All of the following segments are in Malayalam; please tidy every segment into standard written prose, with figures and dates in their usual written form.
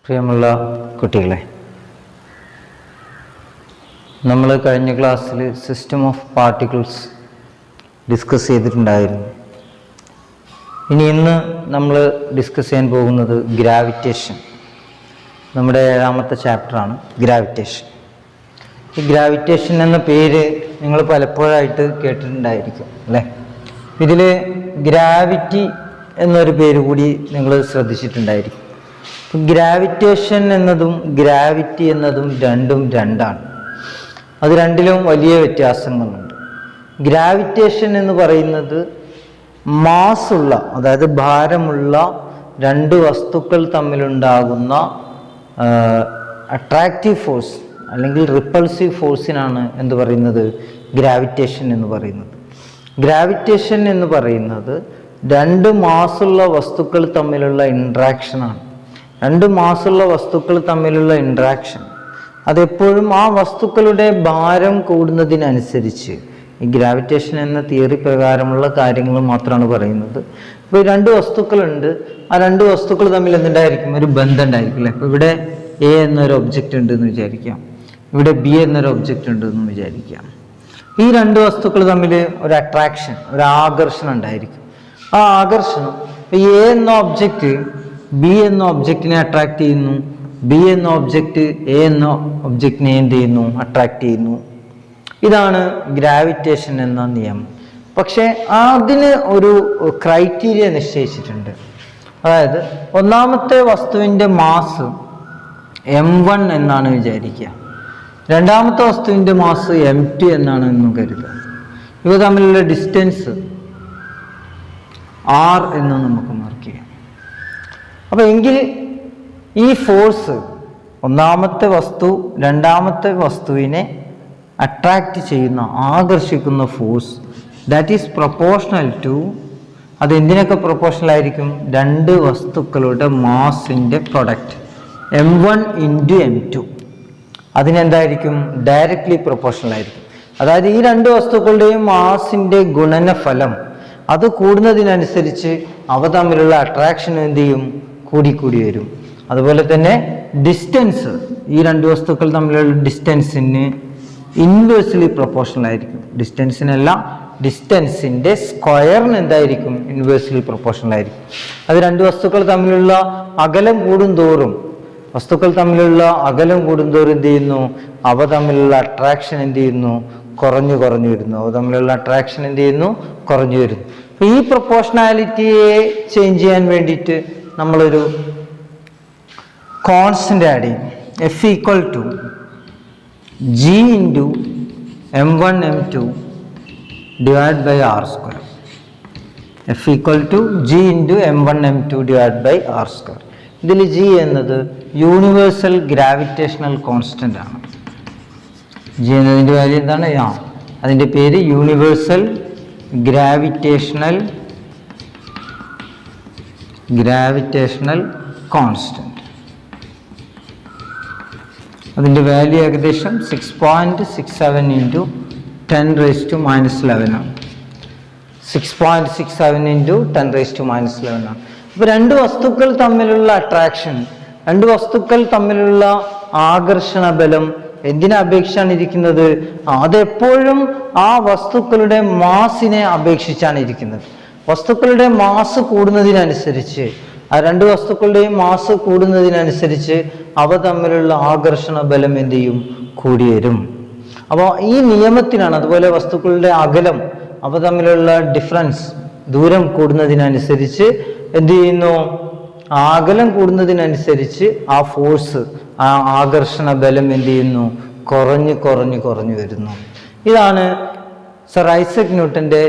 പ്രിയമുള്ള കുട്ടികളെ, നമ്മൾ കഴിഞ്ഞ ക്ലാസ്സിൽ സിസ്റ്റം ഓഫ് പാർട്ടിക്കിൾസ് ഡിസ്കസ് ചെയ്തിട്ടുണ്ടായിരുന്നു. ഇന്ന് നമ്മൾ ഡിസ്കസ് ചെയ്യാൻ പോകുന്നത് ഗ്രാവിറ്റേഷൻ. നമ്മുടെ 7ാമത്തെ ചാപ്റ്ററാണ് ഗ്രാവിറ്റേഷൻ. ഈ ഗ്രാവിറ്റേഷൻ എന്ന പേര് നിങ്ങൾ പലപ്പോഴായിട്ട് കേട്ടിട്ടുണ്ടായിരിക്കും അല്ലേ? ഇതിൽ ഗ്രാവിറ്റി എന്നൊരു പേര് കൂടി നിങ്ങൾ ശ്രദ്ധിച്ചിട്ടുണ്ടായിരിക്കും. ഗ്രാവിറ്റേഷൻ എന്നതും ഗ്രാവിറ്റി എന്നതും രണ്ടാണ്. അത് രണ്ടിലും വലിയ വ്യത്യാസങ്ങളുണ്ട്. ഗ്രാവിറ്റേഷൻ എന്ന് പറയുന്നത് മാസുള്ള, അതായത് ഭാരമുള്ള രണ്ട് വസ്തുക്കൾ തമ്മിലുണ്ടാകുന്ന അട്രാക്റ്റീവ് ഫോഴ്സ് അല്ലെങ്കിൽ റിപ്പൾസീവ് ഫോഴ്സിനാണ് എന്ത് പറയുന്നത്? ഗ്രാവിറ്റേഷൻ എന്ന് പറയുന്നത്. ഗ്രാവിറ്റേഷൻ എന്ന് പറയുന്നത് രണ്ട് മാസുള്ള വസ്തുക്കൾ തമ്മിലുള്ള ഇൻട്രാക്ഷനാണ്. രണ്ട് മാസുള്ള വസ്തുക്കൾ തമ്മിലുള്ള ഇൻട്രാക്ഷൻ അതെപ്പോഴും ആ വസ്തുക്കളുടെ ഭാരം കൂടുന്നതിനനുസരിച്ച്, ഈ ഗ്രാവിറ്റേഷൻ എന്ന തിയറി പ്രകാരമുള്ള കാര്യങ്ങൾ മാത്രമാണ് പറയുന്നത്. ഇപ്പോൾ രണ്ട് വസ്തുക്കളുണ്ട്, ആ രണ്ട് വസ്തുക്കൾ തമ്മിൽ എന്തുണ്ടായിരിക്കും? ഒരു ബന്ധം ഉണ്ടായിരിക്കും അല്ലേ? ഇപ്പോൾ ഇവിടെ എ എന്നൊരു ഒബ്ജക്റ്റ് ഉണ്ട് എന്ന് വിചാരിക്കാം, ഇവിടെ ബി എന്നൊരു ഒബ്ജക്റ്റ് ഉണ്ട് എന്ന് വിചാരിക്കാം. ഈ രണ്ട് വസ്തുക്കൾ തമ്മിൽ ഒരു അട്രാക്ഷൻ, ഒരു ആകർഷണം ഉണ്ടായിരിക്കും. ആ ആകർഷണം എ എന്ന ഒബ്ജക്റ്റ് ബി എന്ന ഒബ്ജക്റ്റിനെ അട്രാക്ട് ചെയ്യുന്നു, ബി എന്ന ഒബ്ജക്റ്റ് എ എന്ന ഒബ്ജക്റ്റിനെ എന്ത് ചെയ്യുന്നു? അട്രാക്ട് ചെയ്യുന്നു. ഇതാണ് ഗ്രാവിറ്റേഷൻ എന്ന നിയമം. പക്ഷെ അതിന് ഒരു ക്രൈറ്റീരിയ നിശ്ചയിച്ചിട്ടുണ്ട്. അതായത് ഒന്നാമത്തെ വസ്തുവിൻ്റെ മാസ് m1 എന്നാണ് വിചാരിക്കുക, രണ്ടാമത്തെ വസ്തുവിൻ്റെ മാസ് m2 എന്നാണ് എന്നും കരുതുക. ഇവ തമ്മിലുള്ള ഡിസ്റ്റൻസ് r എന്ന് നമുക്ക് മാർക്ക് ചെയ്യാം. അപ്പോൾ എങ്കിൽ ഈ ഫോഴ്സ്, ഒന്നാമത്തെ വസ്തു രണ്ടാമത്തെ വസ്തുവിനെ അട്രാക്റ്റ് ചെയ്യുന്ന, ആകർഷിക്കുന്ന force, that is proportional to, അത് എന്തിനൊക്കെ പ്രൊപ്പോർഷണൽ ആയിരിക്കും? രണ്ട് വസ്തുക്കളുടെ മാസിൻ്റെ പ്രൊഡക്റ്റ് m1 ഇൻറ്റു m2. അതിനെന്തായിരിക്കും? ഡയറക്റ്റ്ലി പ്രൊപ്പോർഷണൽ ആയിരിക്കും. അതായത് ഈ രണ്ട് വസ്തുക്കളുടെയും മാസിൻ്റെ ഗുണനഫലം അത് കൂടുന്നതിനനുസരിച്ച് അവ തമ്മിലുള്ള അട്രാക്ഷൻ എന്ത് ചെയ്യും? കൂടിക്കൂടി വരും. അതുപോലെ തന്നെ ഡിസ്റ്റൻസ്, ഈ രണ്ട് വസ്തുക്കൾ തമ്മിലുള്ള ഡിസ്റ്റൻസിന് ഇൻവേഴ്സ്ലി പ്രൊപ്പോർഷണൽ ആയിരിക്കും. ഡിസ്റ്റൻസിനല്ല, ഡിസ്റ്റൻസിൻ്റെ സ്ക്വയറിന് എന്തായിരിക്കും? ഇൻവേഴ്സ്ലി പ്രൊപ്പോർഷണൽ ആയിരിക്കും. അത് രണ്ട് വസ്തുക്കൾ തമ്മിലുള്ള അകലം കൂടുന്തോറും, വസ്തുക്കൾ തമ്മിലുള്ള അകലം കൂടുന്തോറും എന്ത് ചെയ്യുന്നു? അവ തമ്മിലുള്ള അട്രാക്ഷൻ എന്ത് ചെയ്യുന്നു? കുറഞ്ഞു വരുന്നു. അവ തമ്മിലുള്ള അട്രാക്ഷൻ എന്ത് ചെയ്യുന്നു? കുറഞ്ഞു വരുന്നു. അപ്പോൾ ഈ പ്രൊപ്പോർഷണാലിറ്റിയെ ചേഞ്ച് ചെയ്യാൻ വേണ്ടിയിട്ട് നമ്മളൊരു കോൺസ്റ്റന്റ് ആഡ് ചെയ്യും. F equal to G into m1 m2 divide by R square. F equal to G into m1 m2 divide by R square. ഇതിൽ ജി എന്നത് യൂണിവേഴ്സൽ ഗ്രാവിറ്റേഷണൽ കോൺസ്റ്റന്റ് ആണ്. ജി എന്നതിൻ്റെ വാല്യൂ എന്താണ്? അതിൻ്റെ പേര് യൂണിവേഴ്സൽ ഗ്രാവിറ്റേഷണൽ കോൺസ്റ്റന്റ്. അതിൻ്റെ വാല്യൂ ഏകദേശം 6.67 ഇൻറ്റു 10⁻⁻11 ആണ്. 6.67 ഇൻറ്റു 10⁻⁻11 ആണ്. അപ്പോൾ രണ്ട് വസ്തുക്കൾ തമ്മിലുള്ള അട്രാക്ഷൻ, രണ്ട് വസ്തുക്കൾ തമ്മിലുള്ള ആകർഷണ ബലം എന്തിനെ അപേക്ഷിച്ചാണ് ഇരിക്കുന്നത്? അതെപ്പോഴും ആ വസ്തുക്കളുടെ മാസിനെ അപേക്ഷിച്ചാണ് ഇരിക്കുന്നത്. വസ്തുക്കളുടെ മാസ് കൂടുന്നതിനനുസരിച്ച്, ആ രണ്ട് വസ്തുക്കളുടെയും മാസ് കൂടുന്നതിനനുസരിച്ച് അവ തമ്മിലുള്ള ആകർഷണ ബലം എന്ത് ചെയ്യും? കൂടി വരും. അപ്പോൾ ഈ നിയമത്തിനാണ്, അതുപോലെ വസ്തുക്കളുടെ അകലം, അവ തമ്മിലുള്ള ഡിഫറൻസ്, ദൂരം കൂടുന്നതിനനുസരിച്ച് എന്ത് ചെയ്യുന്നു? അകലം കൂടുന്നതിനനുസരിച്ച് ആ ഫോഴ്സ്, ആ ആകർഷണ ബലം എന്ത് ചെയ്യുന്നു? കുറഞ്ഞു വരുന്നു. ഇതാണ് സർ ഐസക് ന്യൂട്ടൻ്റെ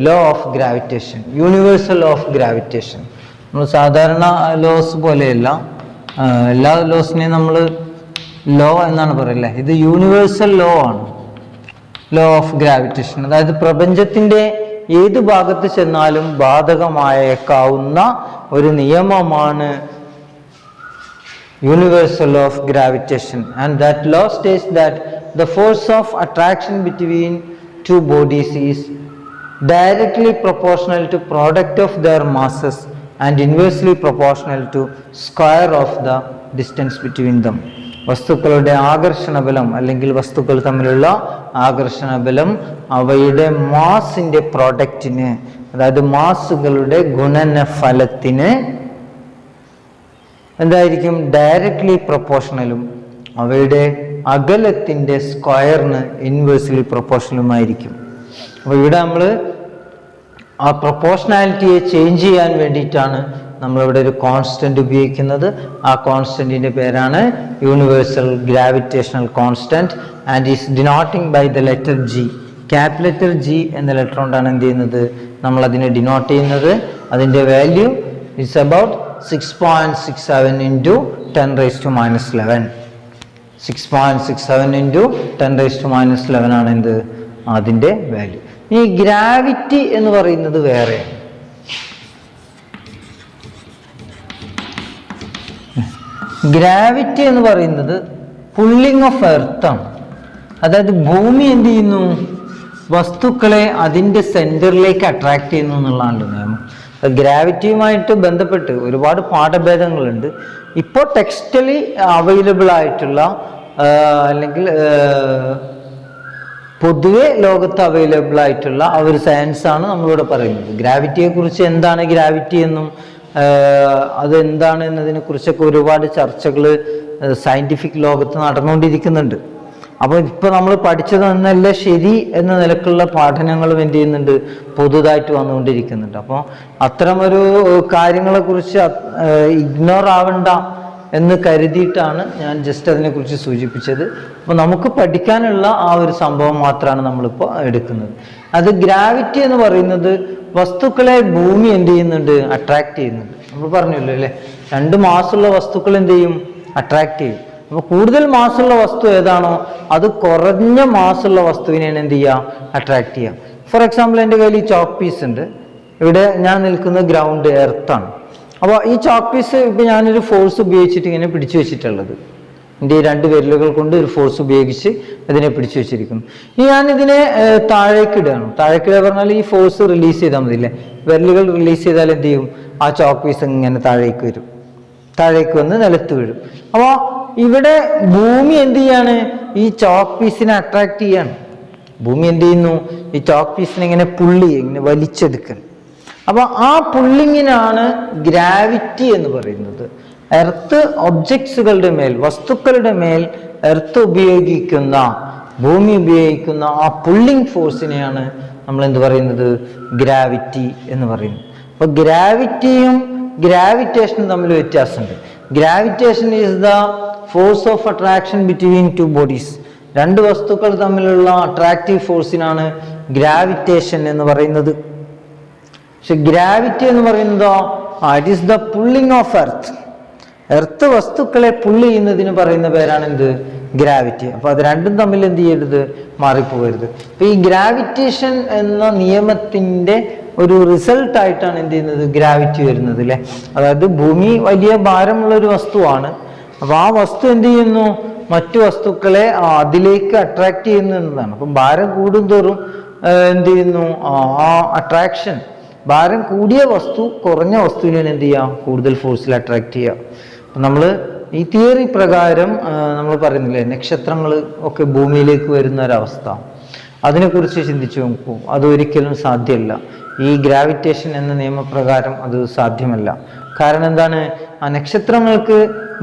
law of gravitation, universal law of gravitation. നമ്മൾ സാധാരണ ലോസ് പോലെയല്ല, എല്ലാ ലോസിനെയും നമ്മൾ ലോ എന്നാണ് പറയില്ലേ. ഇത് യൂണിവേഴ്സൽ ലോ ആണ്, ലോ ഓഫ് ഗ്രാവിറ്റേഷൻ. അതായത് പ്രപഞ്ചത്തിൻ്റെ ഏത് ഭാഗത്ത് ചെന്നാലും ബാധകമായേക്കാവുന്ന ഒരു നിയമമാണ് universal law of gravitation, and that law states that the force of attraction between two bodies is directly proportional to product of their masses and inversely proportional to square of the distance between them. വസ്തുക്കളുടെ ആകർഷണ ബലം അല്ലെങ്കിൽ വസ്തുക്കൾ തമ്മിലുള്ള ആകർഷണ ബലം അവയുടെ മാസിന്റെ പ്രോഡക്റ്റിന്, അതായത് മാസുകളുടെ ഗുണനഫലത്തിന് എന്തായിരിക്കും? ഡയറക്ട്ലി പ്രൊപ്പോർഷണലും അവയുടെ അകലത്തിന്റെ സ്ക്വയറിന് ഇൻവേഴ്സ്ലി പ്രൊപ്പോർഷണലുമായിരിക്കും. അപ്പോൾ ഇവിടെ നമ്മൾ ആ പ്രൊപ്പോർഷണാലിറ്റിയെ ചേഞ്ച് ചെയ്യാൻ വേണ്ടിയിട്ടാണ് നമ്മളിവിടെ ഒരു കോൺസ്റ്റന്റ് ഉപയോഗിക്കുന്നത്. ആ കോൺസ്റ്റന്റിന്റെ പേരാണ് universal gravitational constant and is denoting by the letter G. Cap letter G എന്ന ലെറ്റർ കൊണ്ടാണ് എന്ത് ചെയ്യുന്നത്? നമ്മൾ അതിനെ ഡിനോട്ട് ചെയ്യുന്നത്. അതിൻ്റെ value is about 6.67 into 10 raised to minus 11. 6.67 into 10 raised to minus 11 ആണ് എന്ത്? അതിൻ്റെ വാല്യൂ. ഈ ഗ്രാവിറ്റി എന്ന് പറയുന്നത് വേറെ. ഗ്രാവിറ്റി എന്ന് പറയുന്നത് പുള്ളിങ് ഓഫ് എർത്ത് ആണ്. അതായത് ഭൂമി എന്ത് ചെയ്യുന്നു? വസ്തുക്കളെ അതിൻ്റെ സെന്ററിലേക്ക് അട്രാക്ട് ചെയ്യുന്നു എന്നുള്ളതാണ് നിയമം. ഗ്രാവിറ്റിയുമായിട്ട് ബന്ധപ്പെട്ട് ഒരുപാട് പാഠഭേദങ്ങളുണ്ട്. ഇപ്പോൾ ടെക്സ്റ്റലി അവൈലബിൾ ആയിട്ടുള്ള അല്ലെങ്കിൽ പൊതുവെ ലോകത്ത് അവൈലബിൾ ആയിട്ടുള്ള ആ ഒരു സയൻസാണ് നമ്മളിവിടെ പറയുന്നത്. ഗ്രാവിറ്റിയെ കുറിച്ച് എന്താണ് ഗ്രാവിറ്റി എന്നും അതെന്താണ് എന്നതിനെ കുറിച്ചൊക്കെ ഒരുപാട് ചർച്ചകൾ സയന്റിഫിക് ലോകത്ത് നടന്നുകൊണ്ടിരിക്കുന്നുണ്ട്. അപ്പോൾ ഇപ്പോൾ നമ്മൾ പഠിച്ചത് എന്നല്ല ശരി എന്ന നിലക്കുള്ള പഠനങ്ങളും എന്ത് ചെയ്യുന്നുണ്ട്? പുതുതായിട്ട് വന്നുകൊണ്ടിരിക്കുന്നുണ്ട്. അപ്പോൾ അത്തരമൊരു കാര്യങ്ങളെക്കുറിച്ച് ഇഗ്നോർ ആവണ്ട എന്ന് കരുതിയിട്ടാണ് ഞാൻ ജസ്റ്റ് അതിനെക്കുറിച്ച് സൂചിപ്പിച്ചത്. അപ്പോൾ നമുക്ക് പഠിക്കാനുള്ള ആ ഒരു സംഭവം മാത്രമാണ് നമ്മളിപ്പോൾ എടുക്കുന്നത്. അത് ഗ്രാവിറ്റി എന്ന് പറയുന്നത് വസ്തുക്കളെ ഭൂമി എന്ത് ചെയ്യുന്നുണ്ട്? അട്രാക്ട് ചെയ്യുന്നുണ്ട്. നമ്മൾ പറഞ്ഞല്ലോ അല്ലേ, 2 മാസമുള്ള വസ്തുക്കൾ എന്ത് ചെയ്യും? അട്രാക്ട് ചെയ്യും. അപ്പോൾ കൂടുതൽ മാസമുള്ള വസ്തു ഏതാണോ അത് കുറഞ്ഞ മാസമുള്ള വസ്തുവിനെയാണ് എന്ത് ചെയ്യുക? അട്രാക്ട് ചെയ്യുക. ഫോർ എക്സാമ്പിൾ എൻ്റെ കയ്യിൽ ഈ ചോക്ക് പീസ് ഉണ്ട്. ഇവിടെ ഞാൻ നിൽക്കുന്ന ഗ്രൗണ്ട് എർത്താണ്. അപ്പോൾ ഈ ചോക്ക് പീസ് ഇപ്പം ഞാനൊരു ഫോഴ്സ് ഉപയോഗിച്ചിട്ട് ഇങ്ങനെ പിടിച്ചു വെച്ചിട്ടുള്ളത്. എൻ്റെ ഈ 2 വിരലുകൾ കൊണ്ട് ഒരു ഫോഴ്സ് ഉപയോഗിച്ച് ഇതിനെ പിടിച്ചു വെച്ചിരിക്കുന്നു. ഇനി ഞാനിതിനെ താഴേക്ക് ഇടുകയാണ്. താഴേക്കിടുക പറഞ്ഞാൽ ഈ ഫോഴ്സ് റിലീസ് ചെയ്താൽ മതി അല്ലേ? വിരലുകൾ റിലീസ് ചെയ്താൽ എന്ത് ചെയ്യും? ആ ചോക്ക് പീസ് ഇങ്ങനെ താഴേക്ക് വരും. താഴേക്ക് വന്ന് നിലത്ത് വീഴും. അപ്പോൾ ഇവിടെ ഭൂമി എന്ത് ചെയ്യാണ്? ഈ ചോക്ക് പീസിനെ അട്രാക്ട് ചെയ്യാണ്. ഭൂമി എന്ത് ചെയ്യുന്നു? ഈ ചോക്ക് പീസിനെ ഇങ്ങനെ ഇങ്ങനെ വലിച്ചെടുക്കണം. അപ്പോൾ ആ പുള്ളിങ്ങിനാണ് ഗ്രാവിറ്റി എന്ന് പറയുന്നത്. എർത്ത് ഒബ്ജക്ട്സുകളുടെ മേൽ, വസ്തുക്കളുടെ മേൽ എർത്ത് ഉപയോഗിക്കുന്ന, ഭൂമി ഉപയോഗിക്കുന്ന ആ പുള്ളിങ് ഫോഴ്സിനെയാണ് നമ്മൾ എന്ത് പറയുന്നത്? ഗ്രാവിറ്റി എന്ന് പറയുന്നത്. അപ്പോൾ ഗ്രാവിറ്റിയും ഗ്രാവിറ്റേഷനും തമ്മിൽ വ്യത്യാസമുണ്ട്. Gravitation is the force of attraction between 2 bodies. 2 വസ്തുക്കൾ തമ്മിലുള്ള അട്രാക്റ്റീവ് ഫോഴ്സിനാണ് ഗ്രാവിറ്റേഷൻ എന്ന് പറയുന്നത്. പക്ഷെ ഗ്രാവിറ്റി എന്ന് പറയുന്നതോ it is the pulling of earth. Earth വസ്തുക്കളെ പുള്ളി ചെയ്യുന്നതിന് പറയുന്ന പേരാണ് എന്ത്? ഗ്രാവിറ്റി. അപ്പോൾ അത് രണ്ടും തമ്മിൽ എന്ത് ചെയ്യരുത്? മാറിപ്പോകരുത്. അപ്പോൾ ഈ ഗ്രാവിറ്റേഷൻ എന്ന നിയമത്തിൻ്റെ ഒരു റിസൾട്ടായിട്ടാണ് എന്ത് ചെയ്യുന്നത്? ഗ്രാവിറ്റി വരുന്നത് അല്ലേ. അതായത് ഭൂമി വലിയ ഭാരമുള്ള ഒരു വസ്തുവാണ്. അപ്പോൾ ആ വസ്തു എന്ത് ചെയ്യുന്നു? മറ്റു വസ്തുക്കളെ അതിലേക്ക് അട്രാക്ട് ചെയ്യുന്നു എന്നതാണ്. അപ്പം ഭാരം കൂടുന്തോറും എന്ത് ചെയ്യുന്നു? ആ അട്രാക്ഷൻ, ഭാരം കൂടിയ വസ്തു കുറഞ്ഞ വസ്തുവിനെ എന്ത് ചെയ്യാം? കൂടുതൽ ഫോഴ്സിൽ അട്രാക്ട് ചെയ്യുക. അപ്പം നമ്മൾ ഈ തിയറി പ്രകാരം നമ്മൾ പറയുന്നില്ലേ, നക്ഷത്രങ്ങൾ ഒക്കെ ഭൂമിയിലേക്ക് വരുന്ന ഒരവസ്ഥ, അതിനെക്കുറിച്ച് ചിന്തിച്ചു നോക്കൂ. അതൊരിക്കലും സാധ്യമല്ല. ഈ ഗ്രാവിറ്റേഷൻ എന്ന നിയമപ്രകാരം അത് സാധ്യമല്ല. കാരണം എന്താണ്? ആ നക്ഷത്രങ്ങൾക്ക്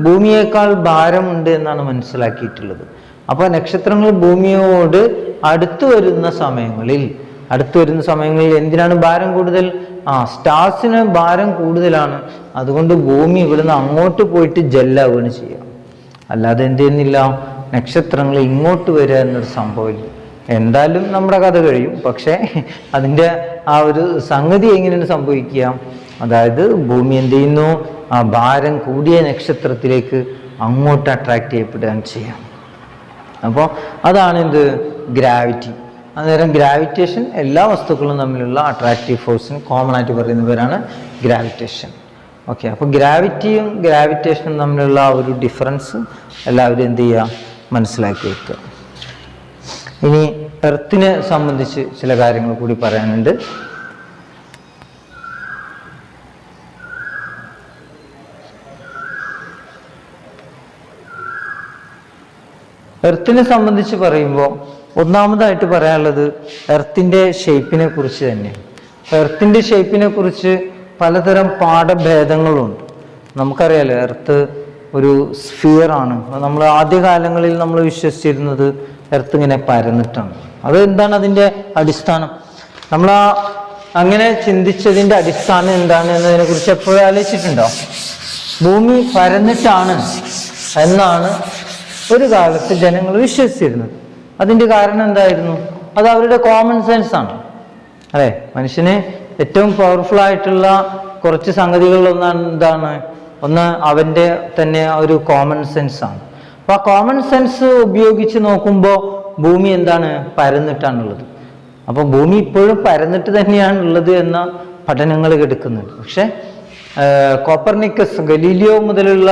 ഭൂമിയേക്കാൾ ഭാരമുണ്ട് എന്നാണ് മനസ്സിലാക്കിയിട്ടുള്ളത്. അപ്പോൾ നക്ഷത്രങ്ങൾ ഭൂമിയോട് അടുത്തു വരുന്ന സമയങ്ങളിൽ എന്തിനാണ് ഭാരം കൂടുതൽ? സ്റ്റാർസിന് ഭാരം കൂടുതലാണ്. അതുകൊണ്ട് ഭൂമി ഇവിടുന്ന് അങ്ങോട്ട് പോയിട്ട് ജെല്ലാവുകയാണ് ചെയ്യുക. അല്ലാതെ എന്ത് ചെയ്യുന്നില്ല, നക്ഷത്രങ്ങൾ ഇങ്ങോട്ട് വരിക എന്നൊരു സംഭവമില്ല. എന്തായാലും നമ്മുടെ കഥ കഴിയും. പക്ഷേ അതിൻ്റെ ആ ഒരു സംഗതി എങ്ങനെയാണ് സംഭവിക്കുക? അതായത് ഭൂമി എന്ത് ചെയ്യുന്നു? ആ ഭാരം കൂടിയ നക്ഷത്രത്തിലേക്ക് അങ്ങോട്ട് അട്രാക്ട് ചെയ്യപ്പെടുകയാണ് ചെയ്യാം. അപ്പോൾ അതാണ് എന്ത്? ഗ്രാവിറ്റി. അന്നേരം ഗ്രാവിറ്റേഷൻ എല്ലാ വസ്തുക്കളും തമ്മിലുള്ള അട്രാക്റ്റീവ് ഫോഴ്സിന് കോമൺ ആയിട്ട് പറയുന്ന പേരാണ് ഗ്രാവിറ്റേഷൻ. ഓക്കെ, അപ്പോൾ ഗ്രാവിറ്റിയും ഗ്രാവിറ്റേഷനും തമ്മിലുള്ള ഒരു ഡിഫറൻസ് എല്ലാവരും എന്ത് ചെയ്യുക? മനസ്സിലാക്കി വെക്കുക. ഇനി എർത്തിനെ സംബന്ധിച്ച് ചില കാര്യങ്ങൾ കൂടി പറയാനുണ്ട്. എർത്തിനെ സംബന്ധിച്ച് പറയുമ്പോൾ ഒന്നാമതായിട്ട് പറയാനുള്ളത് എർത്തിൻ്റെ ഷേപ്പിനെ കുറിച്ച് തന്നെയാണ്. എർത്തിൻ്റെ ഷേപ്പിനെ കുറിച്ച് പലതരം പാഠഭേദങ്ങളുണ്ട്. നമുക്കറിയാലോ എർത്ത് ഒരു സ്ഫിയറാണ്. നമ്മൾ ആദ്യകാലങ്ങളിൽ നമ്മൾ വിശ്വസിച്ചിരുന്നത് എർത്ത് ഇങ്ങനെ പരന്നിട്ടാണ്. അത് എന്താണ് അതിൻ്റെ അടിസ്ഥാനം? നമ്മൾ അങ്ങനെ ചിന്തിച്ചതിൻ്റെ അടിസ്ഥാനം എന്താണ് എന്നതിനെ കുറിച്ച് എപ്പോഴും ആലോചിച്ചിട്ടുണ്ടോ? ഭൂമി പരന്നിട്ടാണ് എന്നാണ് ഒരു കാലത്ത് ജനങ്ങൾ വിശ്വസിച്ചിരുന്നത്. അതിൻ്റെ കാരണം എന്തായിരുന്നു? അത് അവരുടെ കോമൺ സെൻസ് ആണ്. അതെ, മനുഷ്യന് ഏറ്റവും പവർഫുൾ ആയിട്ടുള്ള കുറച്ച് സംഗതികളിലൊന്നാണ് എന്താണ്? ഒന്ന് അവൻ്റെ തന്നെ ഒരു കോമൺ സെൻസ് ആണ്. അപ്പോൾ ആ കോമൺ സെൻസ് ഉപയോഗിച്ച് നോക്കുമ്പോൾ ഭൂമി എന്താണ്? പരന്നിട്ടാണുള്ളത്. അപ്പോൾ ഭൂമി ഇപ്പോഴും പരന്നിട്ട് തന്നെയാണുള്ളത് എന്ന പഠനങ്ങൾ എടുക്കുന്നുണ്ട്. പക്ഷെ കോപ്പർനിക്കസ്, ഗലീലിയോ മുതലുള്ള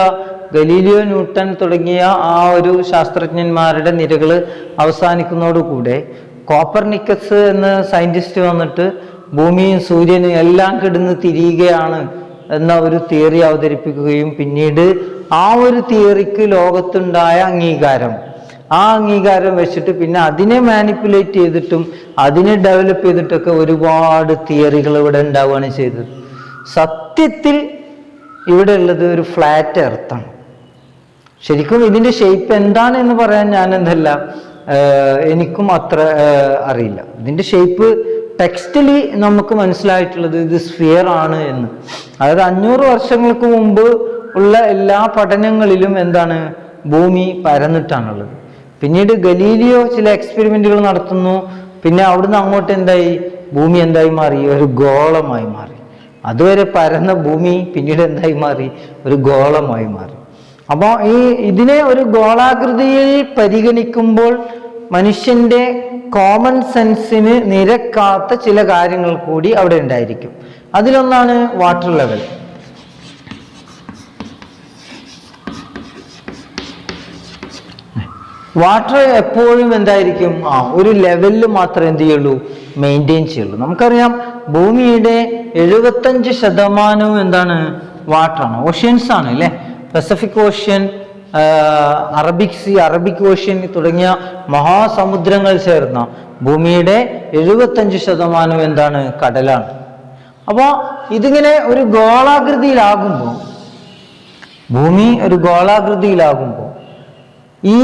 ഗലീലിയോ, ന്യൂട്ടൺ തുടങ്ങിയ ആ ഒരു ശാസ്ത്രജ്ഞന്മാരുടെ നിരകൾ അവസാനിക്കുന്നതോടുകൂടെ കോപ്പർനിക്കസ് എന്ന സയൻറ്റിസ്റ്റ് വന്നിട്ട് ഭൂമിയും സൂര്യനും എല്ലാം കിടന്ന് തിരിയുകയാണ് എന്ന ഒരു തിയറി അവതരിപ്പിക്കുകയും പിന്നീട് ആ ഒരു തിയറിക്ക് ലോകത്തുണ്ടായ അംഗീകാരം, ആ അംഗീകാരം വെച്ചിട്ട് പിന്നെ അതിനെ മാനിപ്പുലേറ്റ് ചെയ്തിട്ടും അതിനെ ഡെവലപ്പ് ചെയ്തിട്ടൊക്കെ ഒരുപാട് തിയറികൾ ഇവിടെ ഉണ്ടാവുകയാണ് ചെയ്തത്. സത്യത്തിൽ ഇവിടെ ഉള്ളത് ഒരു ഫ്ലാറ്റ് എർത്താണ്. ശരിക്കും ഇതിൻ്റെ ഷേപ്പ് എന്താണ് എന്ന് പറയാൻ ഞാൻ എനിക്കും അത്ര അറിയില്ല. ഇതിൻ്റെ ഷേപ്പ് ടെക്സ്റ്റലി നമുക്ക് മനസ്സിലായിട്ടുള്ളത് ഇത് സ്ഫിയർ ആണ് എന്ന്. അതായത് 500 വർഷങ്ങൾക്ക് മുമ്പ് ഉള്ള എല്ലാ പഠനങ്ങളിലും എന്താണ്? ഭൂമി പരന്നിട്ടാണുള്ളത്. പിന്നീട് ഗലീലിയോ ചില എക്സ്പെരിമെന്റുകൾ നടത്തുന്നു. പിന്നെ അവിടുന്ന് അങ്ങോട്ട് എന്തായി? ഭൂമി എന്തായി മാറി? ഒരു ഗോളമായി മാറി. അതുവരെ പരന്ന ഭൂമി പിന്നീട് എന്തായി മാറി? ഒരു ഗോളമായി മാറി. അപ്പോൾ ഇതിനെ ഒരു ഗോളാകൃതിയിൽ പരിഗണിക്കുമ്പോൾ മനുഷ്യന്റെ കോമൺ സെൻസിന് നിരക്കാത്ത ചില കാര്യങ്ങൾ കൂടി അവിടെ ഉണ്ടായിരിക്കും. അതിലൊന്നാണ് വാട്ടർ ലെവൽ. വാട്ടർ എപ്പോഴും എന്തായിരിക്കും? ഒരു ലെവലിൽ മാത്രമേ എന്ത് ചെയ്യുള്ളൂ? മെയിൻറ്റെയിൻ ചെയ്യുള്ളൂ. നമുക്കറിയാം ഭൂമിയുടെ 75% എന്താണ്? വാട്ടറാണ്, ഓഷ്യൻസ് ആണ് അല്ലേ? Pacific ocean, Arabic sea, Arabic ocean തുടങ്ങിയ മഹാസമുദ്രങ്ങൾ ചേർന്ന ഭൂമിയുടെ 75% എന്താണ്? കടലാണ്. അപ്പോൾ ഇതിങ്ങനെ ഒരു ഗോളാകൃതിയിലാകുമ്പോൾ, ഭൂമി ഒരു ഗോളാകൃതിയിലാകുമ്പോൾ ഈ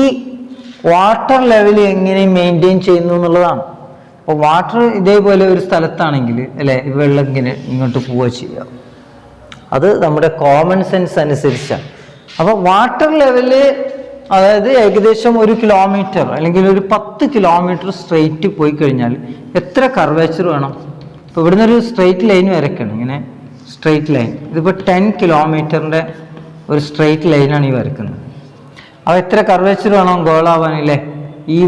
വാട്ടർ ലെവൽ എങ്ങനെ മെയിൻറ്റെയിൻ ചെയ്യുന്നു എന്നുള്ളതാണ്. അപ്പോൾ വാട്ടർ ഇതേപോലെ ഒരു സ്ഥലത്താണെങ്കിൽ അല്ലേ, വെള്ളം ഇങ്ങനെ ഇങ്ങോട്ട് പോവുക ചെയ്യുക. അത് നമ്മുടെ കോമൺ സെൻസ് അനുസരിച്ചാണ്. അപ്പോൾ വാട്ടർ ലെവല് അതായത് ഏകദേശം 1 കിലോമീറ്റർ അല്ലെങ്കിൽ ഒരു 10 കിലോമീറ്റർ സ്ട്രെയിറ്റ് പോയി കഴിഞ്ഞാൽ എത്ര കർവേച്ചർ വേണം? ഇപ്പോൾ ഇവിടുന്ന് ഒരു സ്ട്രെയിറ്റ് ലൈൻ വരയ്ക്കണം, ഇങ്ങനെ സ്ട്രെയിറ്റ് ലൈൻ. ഇതിപ്പോൾ 10 കിലോമീറ്ററിൻ്റെ ഒരു സ്ട്രെയിറ്റ് ലൈനാണ് ഈ വരയ്ക്കുന്നത്. അപ്പോൾ എത്ര കർവേച്ചർ വേണം ഗോളാവാനില്ലേ? ഈ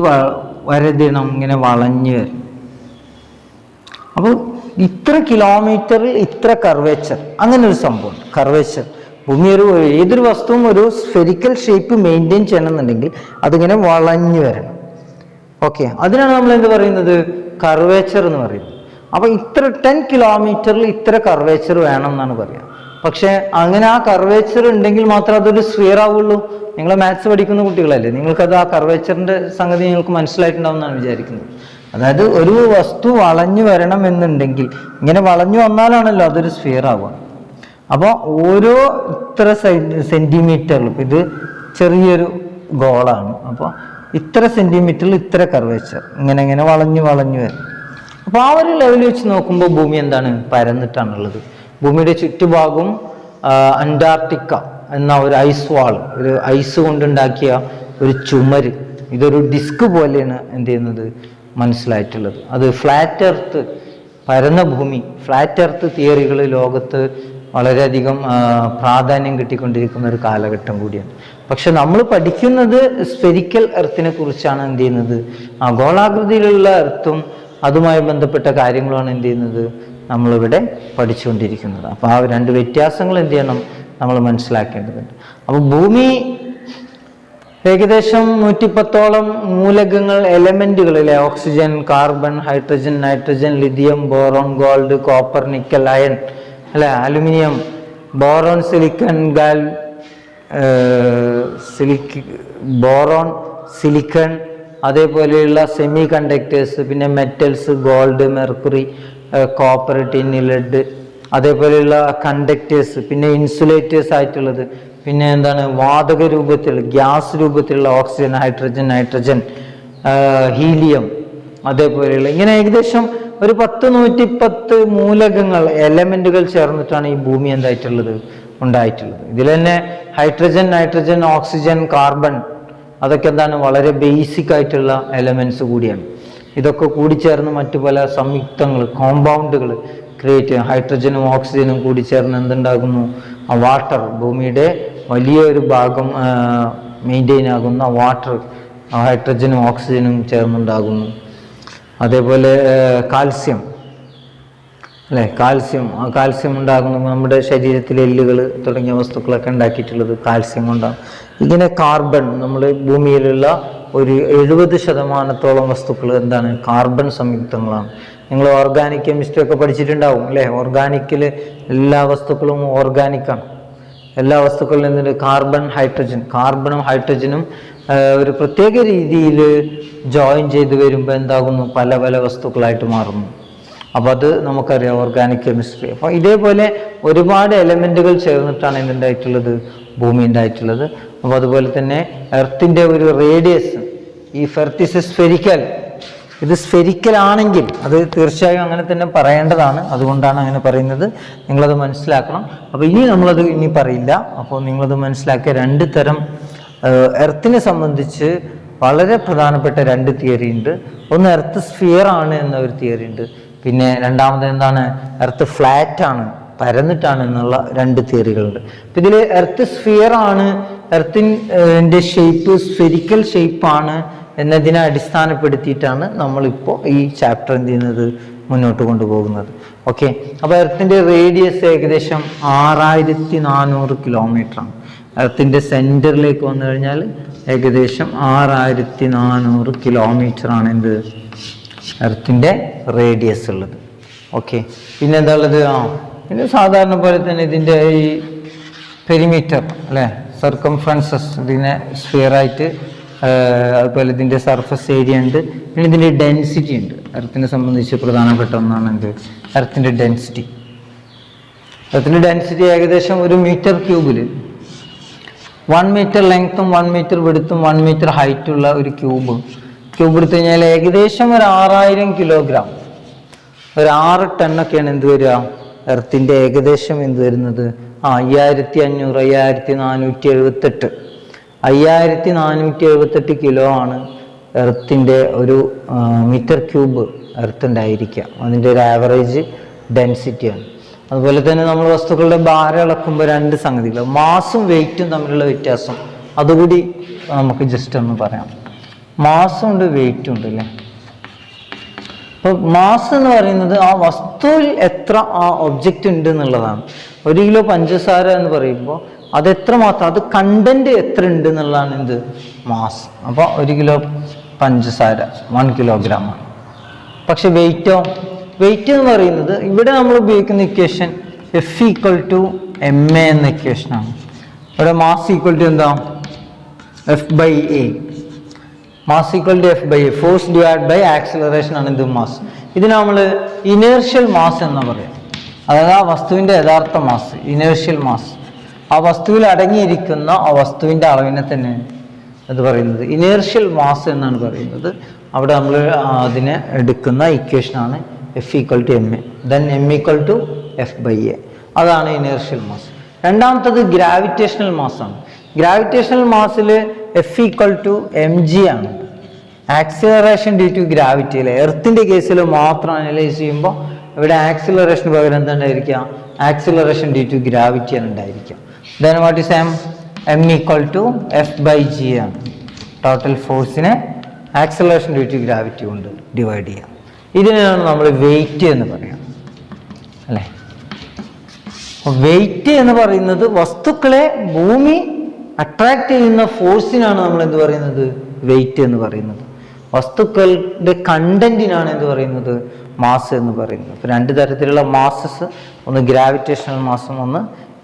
വരതിണം ഇങ്ങനെ വളഞ്ഞ് വരും. അപ്പോൾ ഇത്ര കിലോമീറ്ററിൽ ഇത്ര കർവേച്ചർ, അങ്ങനെ ഒരു സംഭവമുണ്ട്. കർവേച്ചർ ഭൂമി ഏതൊരു വസ്തുവും ഒരു സ്ഫെറിക്കൽ ഷേപ്പ് മെയിൻറ്റെയിൻ ചെയ്യണമെന്നുണ്ടെങ്കിൽ അതിങ്ങനെ വളഞ്ഞു വരണം. ഓക്കെ, അതിനാണ് നമ്മൾ എന്ത് പറയുന്നത്? കർവേച്ചർ എന്ന് പറയുന്നത്. അപ്പോൾ ഇത്ര 10 കിലോമീറ്ററിൽ ഇത്ര കർവേച്ചർ വേണം എന്നാണ് പറയുക. പക്ഷെ അങ്ങനെ ആ കർവേച്ചർ ഉണ്ടെങ്കിൽ മാത്രമേ അതൊരു സ്ഫിയർ ആവുള്ളൂ. നിങ്ങൾ മാത്സ് പഠിക്കുന്ന കുട്ടികളല്ലേ, നിങ്ങൾക്കത് ആ കർവേച്ചറിന്റെ സംഗതി നിങ്ങൾക്ക് മനസ്സിലായിട്ടുണ്ടാവും എന്നാണ് വിചാരിക്കുന്നത്. അതായത് ഒരു വസ്തു വളഞ്ഞു വരണം എന്നുണ്ടെങ്കിൽ ഇങ്ങനെ വളഞ്ഞു വന്നാലാണല്ലോ അതൊരു സ്ഫിയർ ആവുക. അപ്പോൾ ഓരോ ഇത്ര സെന്റിമീറ്ററിലും, ഇത് ചെറിയൊരു ഗോളാണ്, അപ്പോൾ ഇത്ര സെന്റിമീറ്ററിൽ ഇത്ര കർവേച്ചർ ഇങ്ങനെ ഇങ്ങനെ വളഞ്ഞു വളഞ്ഞു വരും. അപ്പോൾ ആ ഒരു ലെവൽ വെച്ച് നോക്കുമ്പോൾ ഭൂമി എന്താണ്? പരന്നിട്ടാണുള്ളത്. ഭൂമിയുടെ ചുറ്റുഭാഗം അന്റാർട്ടിക്ക എന്ന ഒരു ഐസ് വാൾ, ഒരു ഐസ് കൊണ്ടുണ്ടാക്കിയ ഒരു ചുമര്, ഇതൊരു ഡിസ്ക് പോലെയാണ് എന്ത് ചെയ്യുന്നത്? മനസ്സിലായിട്ടുള്ളത്. അത് ഫ്ലാറ്റ് എർത്ത്, പരന്ന ഭൂമി, ഫ്ലാറ്റ് എർത്ത് തിയറികൾ ലോകത്ത് വളരെയധികം പ്രാധാന്യം കിട്ടിക്കൊണ്ടിരിക്കുന്ന ഒരു കാലഘട്ടം കൂടിയാണ്. പക്ഷെ നമ്മൾ പഠിക്കുന്നത് സ്ഫെരിക്കൽ എർത്തിനെ കുറിച്ചാണ്. എന്ത് ചെയ്യുന്നത്? ആ ഗോളാകൃതിയിലുള്ള എർത്തും അതുമായി ബന്ധപ്പെട്ട കാര്യങ്ങളാണ് എന്ത് ചെയ്യുന്നത്? നമ്മളിവിടെ പഠിച്ചുകൊണ്ടിരിക്കുന്നത്. അപ്പോൾ ആ 2 വ്യത്യാസങ്ങൾ എന്ത് ചെയ്യണം? നമ്മൾ മനസ്സിലാക്കേണ്ടതുണ്ട്. അപ്പോൾ ഭൂമി ഏകദേശം 110ഓളം മൂലകങ്ങൾ, എലമെന്റുകളിലെ oxygen, carbon, hydrogen, nitrogen, lithium, boron, gold, copper, nickel, iron അല്ലെ, aluminium, boron, silicon, boron, silicon, അതേപോലെയുള്ള സെമി കണ്ടക്ടേഴ്സ്, പിന്നെ metals, gold, mercury, copper, tin, lead, അതേപോലെയുള്ള കണ്ടക്ടേഴ്സ്, പിന്നെ ഇൻസുലേറ്റേഴ്സ് ആയിട്ടുള്ളത്, പിന്നെ എന്താണ് വാതക രൂപത്തിലുള്ള ഗ്യാസ് രൂപത്തിലുള്ള ഓക്സിജൻ, ഹൈഡ്രജൻ, നൈട്രജൻ, ഹീലിയം, അതേപോലെയുള്ള ഇങ്ങനെ ഏകദേശം ഒരു 110 മൂലകങ്ങൾ, എലമെന്റുകൾ ചേർന്നിട്ടാണ് ഈ ഭൂമി എന്തായിട്ടുള്ളത് ഉണ്ടായിട്ടുള്ളത്. ഇതിൽ തന്നെ ഹൈഡ്രജൻ, നൈട്രജൻ, ഓക്സിജൻ, കാർബൺ അതൊക്കെ എന്താണ് വളരെ ബേസിക് ആയിട്ടുള്ള എലമെന്റ്സ് കൂടിയാണ്. ഇതൊക്കെ കൂടിച്ചേർന്ന് മറ്റു പല സംയുക്തങ്ങൾ, കോമ്പൗണ്ടുകൾ ക്രിയേറ്റ് ചെയ്യും. ഹൈഡ്രജനും ഓക്സിജനും കൂടി ചേർന്ന് എന്തുണ്ടാകുന്നു? ആ വാട്ടർ, ഭൂമിയുടെ വലിയൊരു ഭാഗം മെയിൻറ്റെയിൻ ആകുന്ന വാട്ടർ ഹൈഡ്രജനും ഓക്സിജനും ചേർന്നുണ്ടാകുന്നു. അതേപോലെ കാൽസ്യം അല്ലേ, കാൽസ്യം ഉണ്ടാകുന്നു. നമ്മുടെ ശരീരത്തിലെ എല്ലുകൾ തുടങ്ങിയ വസ്തുക്കളൊക്കെ ഉണ്ടാക്കിയിട്ടുള്ളത് കാൽസ്യം കൊണ്ടാണ്. ഇങ്ങനെ കാർബൺ, നമ്മൾ ഭൂമിയിലുള്ള ഒരു 70% വസ്തുക്കൾ എന്താണ്? കാർബൺ സംയുക്തങ്ങളാണ്. നിങ്ങൾ ഓർഗാനിക് കെമിസ്ട്രി ഒക്കെ പഠിച്ചിട്ടുണ്ടാവും അല്ലേ? ഓർഗാനിക്കിൽ എല്ലാ വസ്തുക്കളും ഓർഗാനിക്കാണ്. എല്ലാ വസ്തുക്കളിലും എന്തുണ്ട്? കാർബണും ഹൈഡ്രജനും ഒരു പ്രത്യേക രീതിയിൽ ജോയിൻ ചെയ്ത് വരുമ്പോൾ എന്താകുന്നു? പല പല വസ്തുക്കളായിട്ട് മാറുന്നു. അപ്പോൾ അത് നമുക്കറിയാം ഓർഗാനിക് കെമിസ്ട്രി. അപ്പോൾ ഇതേപോലെ ഒരുപാട് എലമെന്റുകൾ ചേർന്നിട്ടാണ് എന്തുണ്ടായിട്ടുള്ളത്? ഭൂമി ഉണ്ടായിട്ടുള്ളത്. അപ്പോൾ അതുപോലെ തന്നെ എർത്തിൻ്റെ ഒരു റേഡിയസ്, ഈ എർത്ത് ഈസ് സ്ഫെരിക്കൽ, ഇത് സ്ഫെരിക്കൽ ആണെങ്കിൽ അത് തീർച്ചയായും അങ്ങനെ തന്നെ പറയേണ്ടതാണ്. അതുകൊണ്ടാണ് അങ്ങനെ പറയുന്നത്. നിങ്ങളത് മനസ്സിലാക്കണം. അപ്പോൾ നമ്മളത് ഇനി പറയില്ല. അപ്പോൾ നിങ്ങളത് മനസ്സിലാക്കിയ 2 തരം എർത്തിനെ സംബന്ധിച്ച് വളരെ പ്രധാനപ്പെട്ട 2 തിയറി ഉണ്ട്. ഒന്ന് എർത്ത് സ്ഫിയർ ആണ് എന്ന ഒരു തിയറി ഉണ്ട്. പിന്നെ രണ്ടാമത് എന്താണ്? എർത്ത് ഫ്ലാറ്റ് ആണ്, പരന്നിട്ടാണ് എന്നുള്ള 2 തിയറികളുണ്ട്. അപ്പം ഇതിൽ എർത്ത് സ്ഫിയർ ആണ്, എർത്തിൻ്റെ ഷേപ്പ് സ്ഫെരിക്കൽ ഷേപ്പാണ് എന്നതിനെ അടിസ്ഥാനപ്പെടുത്തിയിട്ടാണ് നമ്മളിപ്പോൾ ഈ ചാപ്റ്റർ എന്ത് ചെയ്യുന്നത്? മുന്നോട്ട് കൊണ്ടുപോകുന്നത്. ഓക്കെ. അപ്പോൾ എർത്തിൻ്റെ റേഡിയസ് ഏകദേശം 6400 കിലോമീറ്ററാണ്. എർത്തിൻ്റെ സെൻറ്ററിലേക്ക് വന്നു കഴിഞ്ഞാൽ ഏകദേശം 6400 കിലോമീറ്ററാണ് എന്ത്? എർത്തിൻ്റെ റേഡിയസ് ഉള്ളത്. ഓക്കെ. പിന്നെ എന്താ ഉള്ളത്? പിന്നെ സാധാരണ പോലെ തന്നെ ഇതിൻ്റെ ഈ പെരിമീറ്റർ അല്ലേ, സർക്കംഫറൻസസ്, ഇതിനെ സ്ഫിയറായിട്ട്, അതുപോലെ ഇതിൻ്റെ സർഫസ് ഏരിയ ഉണ്ട്. പിന്നെ ഇതിൻ്റെ ഡെൻസിറ്റി ഉണ്ട്. എർത്തിനെ സംബന്ധിച്ച് പ്രധാനപ്പെട്ട ഒന്നാണ് എന്ത്? എർത്തിൻ്റെ ഡെൻസിറ്റി. എർത്തിൻ്റെ ഡെൻസിറ്റി ഏകദേശം 1 മീറ്റർ ക്യൂബിൽ 1 മീറ്റർ ലെങ്ത്തും 1 മീറ്റർ വിഡ്ത്തും 1 മീറ്റർ ഹൈറ്റുള്ള ഒരു ക്യൂബ് എടുത്തു കഴിഞ്ഞാൽ ഏകദേശം ഒരു 6000 കിലോഗ്രാം, ഒരു 6 ടണ്ണൊക്കെയാണ് എന്ത് വരിക? എർത്തിൻ്റെ ഏകദേശം എന്ത് വരുന്നത്? 5500, 5478, 5478 കിലോ ആണ് എർത്തിൻ്റെ ഒരു മീറ്റർ ക്യൂബ് എർത്ത് ഉണ്ടായിരിക്കുക. അതിൻ്റെ ഒരു ആവറേജ് ഡെൻസിറ്റിയാണ്. അതുപോലെ തന്നെ നമ്മൾ വസ്തുക്കളുടെ ഭാരം അളക്കുമ്പോൾ 2 സംഗതികൾ, മാസും വെയിറ്റും തമ്മിലുള്ള വ്യത്യാസം അതുകൂടി നമുക്ക് ജസ്റ്റ് ഒന്ന് പറയാം. മാസും ഉണ്ട്, വെയിറ്റും ഉണ്ട് അല്ലേ. അപ്പോൾ മാസ് എന്ന് പറയുന്നത് ആ വസ്തുവിൽ എത്ര ആ ഒബ്ജക്റ്റ് ഉണ്ട് എന്നുള്ളതാണ്. 1 കിലോ പഞ്ചസാര എന്ന് പറയുമ്പോൾ അത് എത്രമാത്രം, അത് കണ്ടന്റ് എത്ര ഉണ്ട് എന്നുള്ളതാണ് എന്ത്? മാസ്. അപ്പോൾ 1 കിലോ പഞ്ചസാര 1 കിലോഗ്രാമാണ്. പക്ഷെ വെയിറ്റ് എന്ന് പറയുന്നത് ഇവിടെ നമ്മൾ ഉപയോഗിക്കുന്ന ഇക്വേഷൻ F=ma എന്ന ഇക്വേഷനാണ്. ഇവിടെ മാസ് ഈക്വൽ ടു എന്താ? F/a. Mass equal to F/a, force divide by acceleration ആണ് എന്ത്? മാസ്. ഇതിന് നമ്മൾ ഇനേർഷ്യൽ മാസ് എന്ന് പറയാം. അതായത് ആ വസ്തുവിൻ്റെ യഥാർത്ഥ മാസ്, ഇനേർഷ്യൽ മാസ്. ആ വസ്തുവിൽ അടങ്ങിയിരിക്കുന്ന ആ വസ്തുവിൻ്റെ അളവിനെ തന്നെ അത് പറയുന്നത് ഇനേർഷ്യൽ മാസ് എന്നാണ് പറയുന്നത്. അവിടെ നമ്മൾ അതിനെ എടുക്കുന്ന ഇക്വേഷനാണ് F=ma. Then m=F/a. അതാണ് ഇനേർഷ്യൽ മാസ്. രണ്ടാമത്തത് ഗ്രാവിറ്റേഷണൽ മാസാണ്. ഗ്രാവിറ്റേഷണൽ മാസിൽ F=mg ആണ്. ആക്സിലറേഷൻ ഡ്യൂ ടു ഗ്രാവിറ്റി അല്ലേ. എർത്തിൻ്റെ കേസിൽ മാത്രം അനലൈസ് ചെയ്യുമ്പോൾ ഇവിടെ ആക്സിലറേഷന് പകരം എന്താ ഉണ്ടായിരിക്കുക? ആക്സിലറേഷൻ ഡ്യൂ ടു ഗ്രാവിറ്റി ആണ് ഉണ്ടായിരിക്കുക. ദെൻ വാട്ട് ഈസ് m=F/g ആണ്. ടോട്ടൽ ഫോഴ്സിനെ ആക്സിലറേഷൻ ഡ്യൂ ടു ഗ്രാവിറ്റി കൊണ്ട് ഡിവൈഡ് ചെയ്യാം. ഇതിനാണ് നമ്മൾ വെയിറ്റ് എന്ന് പറയാം അല്ലേ. വെയിറ്റ് എന്ന് പറയുന്നത് വസ്തുക്കളെ ഭൂമി അട്രാക്ട് ചെയ്യുന്ന ഫോഴ്സിനാണ് നമ്മൾ എന്ത് പറയുന്നത്? വെയിറ്റ് എന്ന് പറയുന്നത്. വസ്തുക്കളുടെ കണ്ടന്റിനാണ് എന്ത് പറയുന്നത്? മാസ് എന്ന് പറയുന്നത്. അപ്പോൾ 2 തരത്തിലുള്ള മാസസ്, ഒന്ന് ഗ്രാവിറ്റേഷണൽ മാസും ഒന്ന്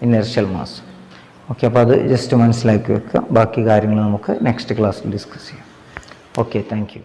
ഇനർഷ്യൽ മാസും. ഓക്കെ. അപ്പോൾ അത് ജസ്റ്റ് മനസ്സിലാക്കി വെക്കുക. ബാക്കി കാര്യങ്ങൾ നമുക്ക് നെക്സ്റ്റ് ക്ലാസ്സിൽ ഡിസ്കസ് ചെയ്യാം. Okay, thank you.